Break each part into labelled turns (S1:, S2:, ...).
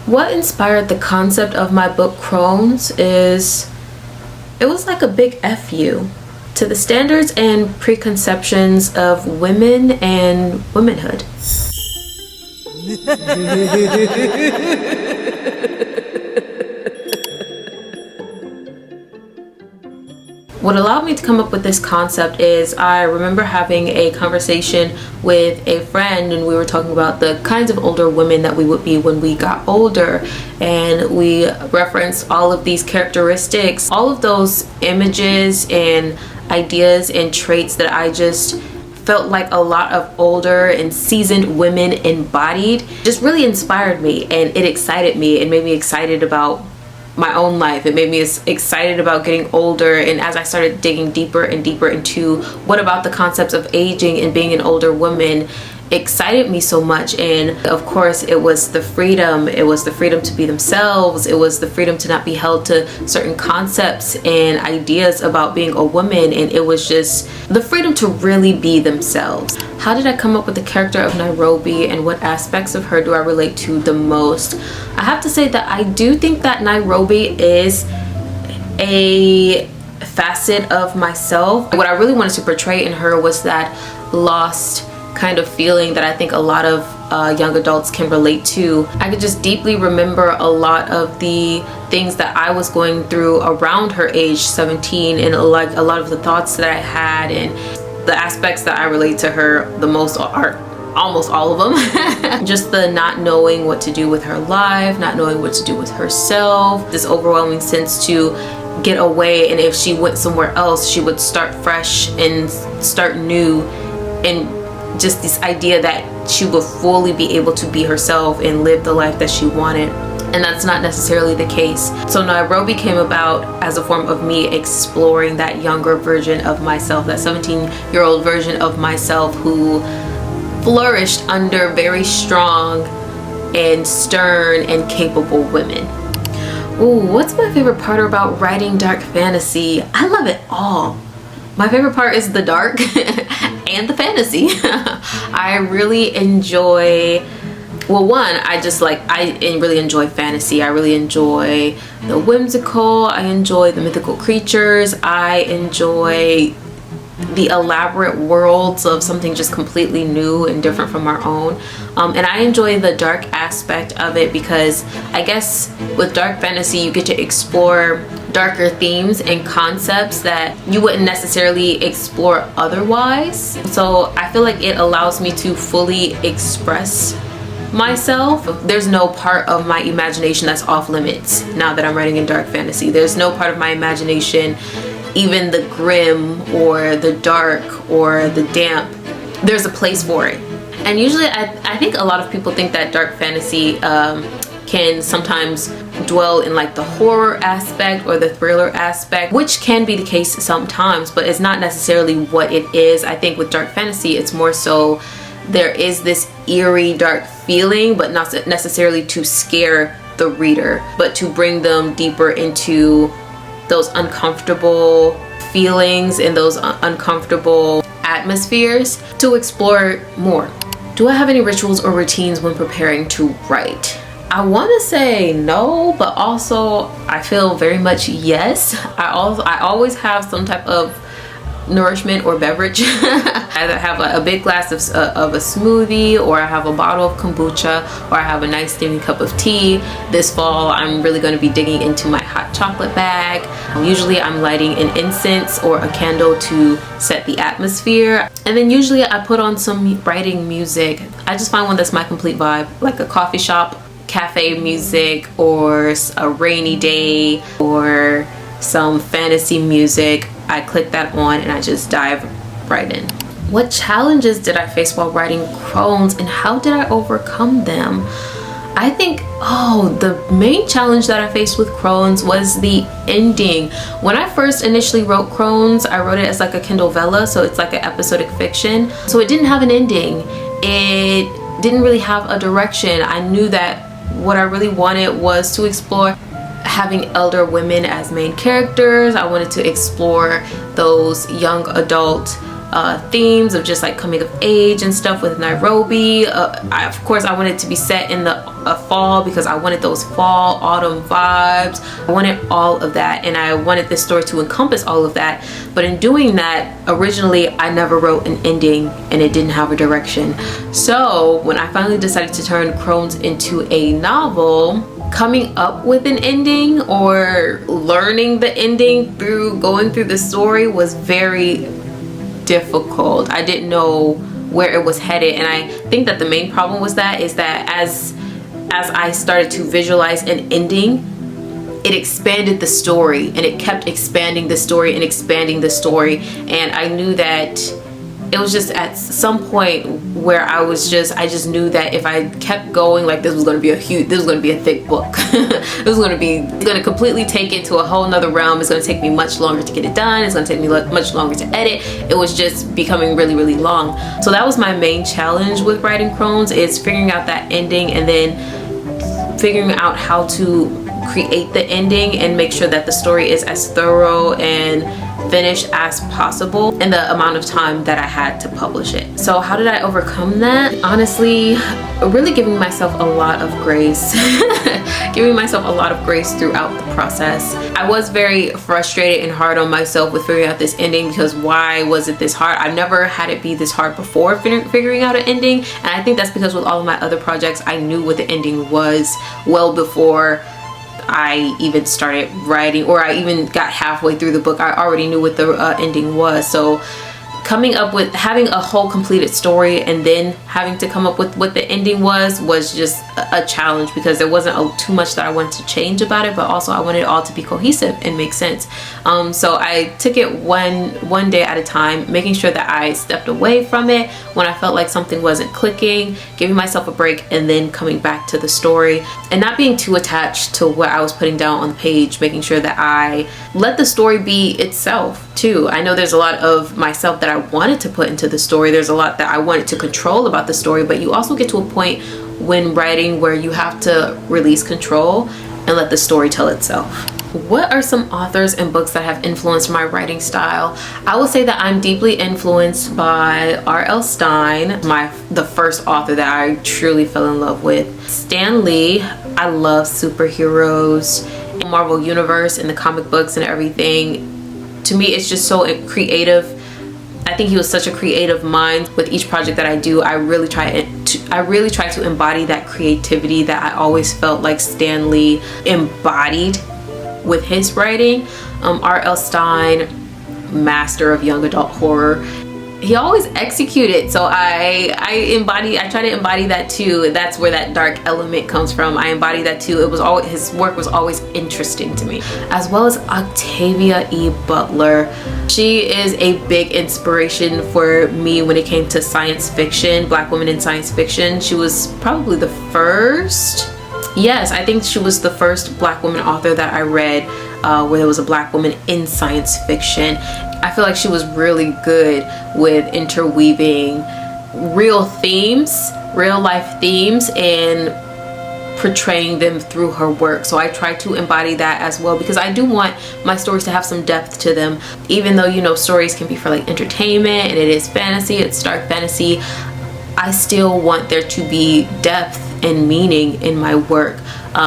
S1: What inspired the concept of my book Crones is it was like a big FU to the standards and preconceptions of women and womanhood. What allowed me to come up with this concept is I remember having a conversation with a friend, and we were talking about the kinds of older women that we would be when we got older, and we referenced all of these characteristics, all of those images and ideas and traits that I just felt like a lot of older and seasoned women embodied. Just really inspired me, and it excited me. It made me excited about my own life. It made me excited about getting older, and as I started digging deeper and deeper into what about the concepts of aging and being an older woman excited me so much. And of course it was the freedom to be themselves. It was the freedom to not be held to certain concepts and ideas about being a woman, and it was just the freedom to really be themselves. How did I come up with the character of Nairobi, and what aspects of her do I relate to the most? I have to say that I do think that Nairobi is a facet of myself. What I really wanted to portray in her was that lost kind of feeling that I think a lot of young adults can relate to. I could just deeply remember a lot of the things that I was going through around her age 17, and like a lot of the thoughts that I had, and the aspects that I relate to her the most are almost all of them. Just the not knowing what to do with her life, not knowing what to do with herself, this overwhelming sense to get away, and if she went somewhere else she would start fresh and start new, and just this idea that she would fully be able to be herself and live the life that she wanted. And that's not necessarily the case. So Nairobi came about as a form of me exploring that younger version of myself, that 17-year-old version of myself who flourished under very strong and stern and capable women. Ooh, what's my favorite part about writing dark fantasy? I love it all. My favorite part is the dark and the fantasy. I really enjoy, well, one, I really enjoy fantasy. I really enjoy the whimsical. I enjoy the mythical creatures. I enjoy the elaborate worlds of something just completely new and different from our own. And I enjoy the dark aspect of it because I guess with dark fantasy you get to explore darker themes and concepts that you wouldn't necessarily explore otherwise. So I feel like it allows me to fully express myself. There's no part of my imagination that's off limits now that I'm writing in dark fantasy. There's no part of my imagination, even the grim or the dark or the damp, there's a place for it. And usually I think a lot of people think that dark fantasy can sometimes dwell in like the horror aspect or the thriller aspect, which can be the case sometimes, but it's not necessarily what it is. I think with dark fantasy it's more so there is this eerie dark feeling, but not necessarily to scare the reader, but to bring them deeper into those uncomfortable feelings and those uncomfortable atmospheres to explore more. Do I have any rituals or routines when preparing to write? I want to say no, but also I feel very much yes. I always have some type of nourishment or beverage. Either have a big glass of a smoothie, or I have a bottle of kombucha, or I have a nice steaming cup of tea. This fall I'm really going to be digging into my hot chocolate bag. Usually I'm lighting an incense or a candle to set the atmosphere, and then usually I put on some writing music. I just find one that's my complete vibe, like a coffee shop cafe music, or a rainy day, or some fantasy music. I click that on and I just dive right in. What challenges did I face while writing Crones, and how did I overcome them? I think, the main challenge that I faced with Crones was the ending. When I first initially wrote Crones, I wrote it as like a Kindle Vella, so it's like an episodic fiction. So it didn't have an ending. It didn't really have a direction. I knew that what I really wanted was to explore having elder women as main characters. I wanted to explore those young adult themes of just like coming of age and stuff with Nairobi. Of course I wanted to be set in the a fall because I wanted those fall, autumn vibes. I wanted all of that, and I wanted this story to encompass all of that. But in doing that, originally I never wrote an ending and it didn't have a direction. So when I finally decided to turn Crones into a novel, coming up with an ending or learning the ending through going through the story was very difficult. I didn't know where it was headed, and I think that the main problem was that as I started to visualize an ending, it expanded the story, and it kept expanding the story and expanding the story. And I knew that it was just at some point where I just knew that if I kept going, like, this was going to be a thick book. It was going to completely take it to a whole nother realm. It's going to take me much longer to get it done. It's going to take me much longer to edit. It was just becoming really, really long. So that was my main challenge with writing Crones, is figuring out that ending and then figuring out how to create the ending and make sure that the story is as thorough and finished as possible in the amount of time that I had to publish it. So how did I overcome that? Honestly, really giving myself a lot of grace. Giving myself a lot of grace throughout the process. I was very frustrated and hard on myself with figuring out this ending, because why was it this hard? I've never had it be this hard before figuring out an ending, and I think that's because with all of my other projects, I knew what the ending was well before I even started writing, or I even got halfway through the book. I already knew what the ending was. So coming up with having a whole completed story and then having to come up with what the ending was just a challenge, because there wasn't too much that I wanted to change about it, but also I wanted it all to be cohesive and make sense. So I took it one day at a time, making sure that I stepped away from it when I felt like something wasn't clicking, giving myself a break, and then coming back to the story, and not being too attached to what I was putting down on the page, making sure that I let the story be itself too. I know there's a lot of myself that I wanted to put into the story. There's a lot that I wanted to control about the story, but you also get to a point when writing where you have to release control and let the story tell itself. What are some authors and books that have influenced my writing style? I will say that I'm deeply influenced by R.L. Stine, the first author that I truly fell in love with. Stan Lee. I love superheroes, Marvel Universe and the comic books and everything. To me, it's just so creative. I think he was such a creative mind. With each project that I do, I really try to embody that creativity that I always felt like Stan Lee embodied with his writing. R.L. Stine, master of young adult horror. He always executed, so I try to embody that too. That's where that dark element comes from. I embody that too. His work was always interesting to me. As well as Octavia E. Butler. She is a big inspiration for me when it came to science fiction, Black women in science fiction. She was probably the first. Yes, I think she was the first Black woman author that I read where there was a Black woman in science fiction. I feel like she was really good with interweaving real life themes, and portraying them through her work. So I try to embody that as well, because I do want my stories to have some depth to them. Even though, you know, stories can be for like entertainment and it is fantasy, it's dark fantasy, I still want there to be depth and meaning in my work.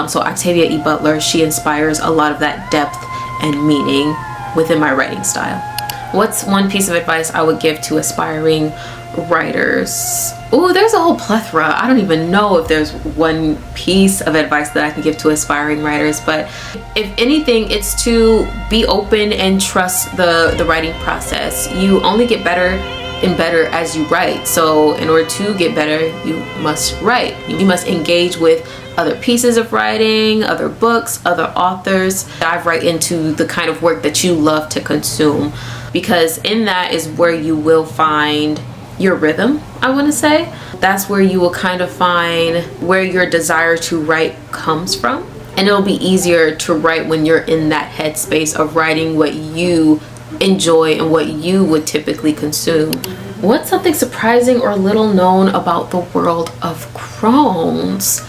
S1: So Octavia E. Butler, she inspires a lot of that depth and meaning within my writing style. What's one piece of advice I would give to aspiring writers? Oh, there's a whole plethora. I don't even know if there's one piece of advice that I can give to aspiring writers, but if anything, it's to be open and trust the writing process. You only get better and better as you write. So in order to get better, you must write. You must engage with other pieces of writing, other books, other authors. Dive right into the kind of work that you love to consume, because in that is where you will find your rhythm, I want to say. That's where you will kind of find where your desire to write comes from. And it'll be easier to write when you're in that headspace of writing what you enjoy and what you would typically consume. What's something surprising or little known about the world of Crones?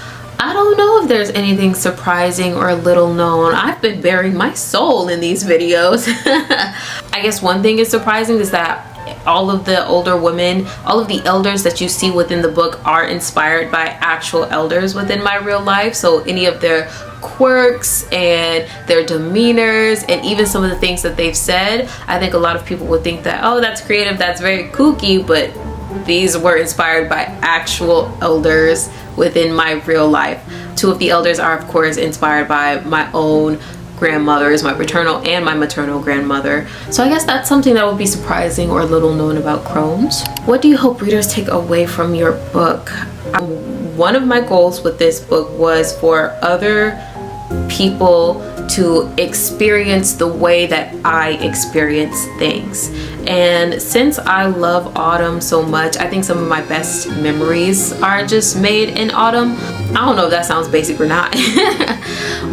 S1: I don't know if there's anything surprising or little known. I've been bearing my soul in these videos. I guess one thing is surprising is that all of the older women, all of the elders that you see within the book are inspired by actual elders within my real life. So any of their quirks and their demeanors and even some of the things that they've said, I think a lot of people would think that, oh, that's creative, that's very kooky, but these were inspired by actual elders within my real life. Two of the elders are, of course, inspired by my own grandmothers, my paternal and my maternal grandmother. So I guess that's something that would be surprising or little known about Crones. What do you hope readers take away from your book? One of my goals with this book was for other people to experience the way that I experience things. And since I love autumn so much, I think some of my best memories are just made in autumn. I don't know if that sounds basic or not,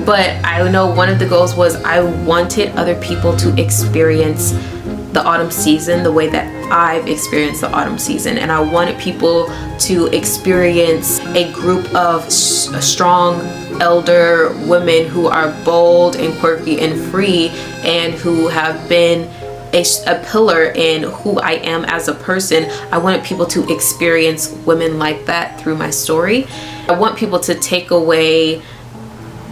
S1: but I know one of the goals was I wanted other people to experience the autumn season the way that I've experienced the autumn season. And I wanted people to experience a group of strong elder women who are bold and quirky and free, and who have been a pillar in who I am as a person. I wanted people to experience women like that through my story. I want people to take away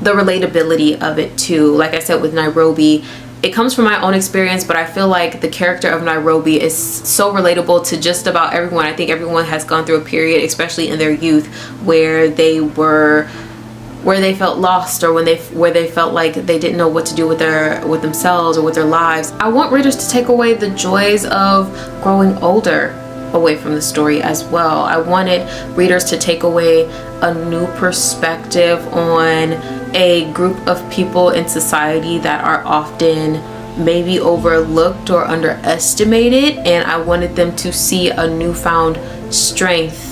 S1: the relatability of it too. Like I said with Nairobi, it comes from my own experience, but I feel like the character of Nairobi is so relatable to just about everyone. I think everyone has gone through a period, especially in their youth, where they felt lost, or where they felt like they didn't know what to do with themselves or with their lives. I want readers to take away the joys of growing older away from the story as well. I wanted readers to take away a new perspective on a group of people in society that are often maybe overlooked or underestimated, and I wanted them to see a newfound strength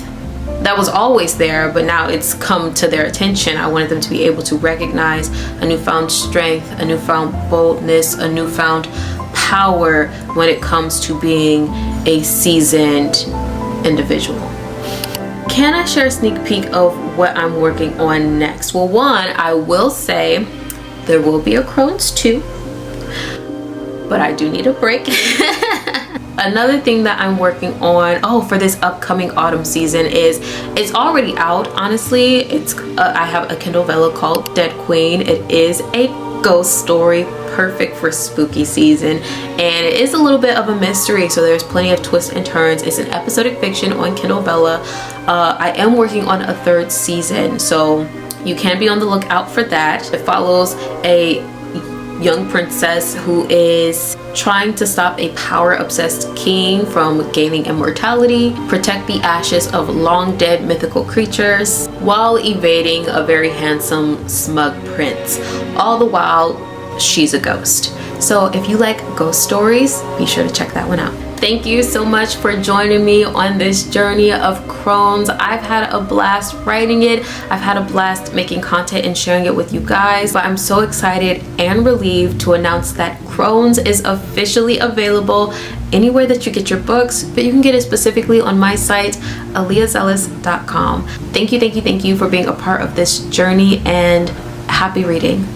S1: that was always there, but now it's come to their attention. I wanted them to be able to recognize a newfound strength, a newfound boldness, a newfound power when it comes to being a seasoned individual. Can I share a sneak peek of what I'm working on next? Well, one, I will say there will be a Crones 2, but I do need a break. Another thing that I'm working on, for this upcoming autumn season is, it's already out, honestly. I have a Kindle Vella called Dead Queen. It is a ghost story, perfect for spooky season, and it is a little bit of a mystery, so there's plenty of twists and turns. It's an episodic fiction on Kindle Vella. I am working on a third season, so you can be on the lookout for that. It follows a young princess who is trying to stop a power-obsessed king from gaining immortality, protect the ashes of long-dead mythical creatures, while evading a very handsome, smug prince. All the while, she's a ghost. So if you like ghost stories, be sure to check that one out. Thank you so much for joining me on this journey of Crones. I've had a blast writing it. I've had a blast making content and sharing it with you guys. But I'm so excited and relieved to announce that Crones is officially available anywhere that you get your books, but you can get it specifically on my site, aleazealous.com. Thank you for being a part of this journey, and happy reading.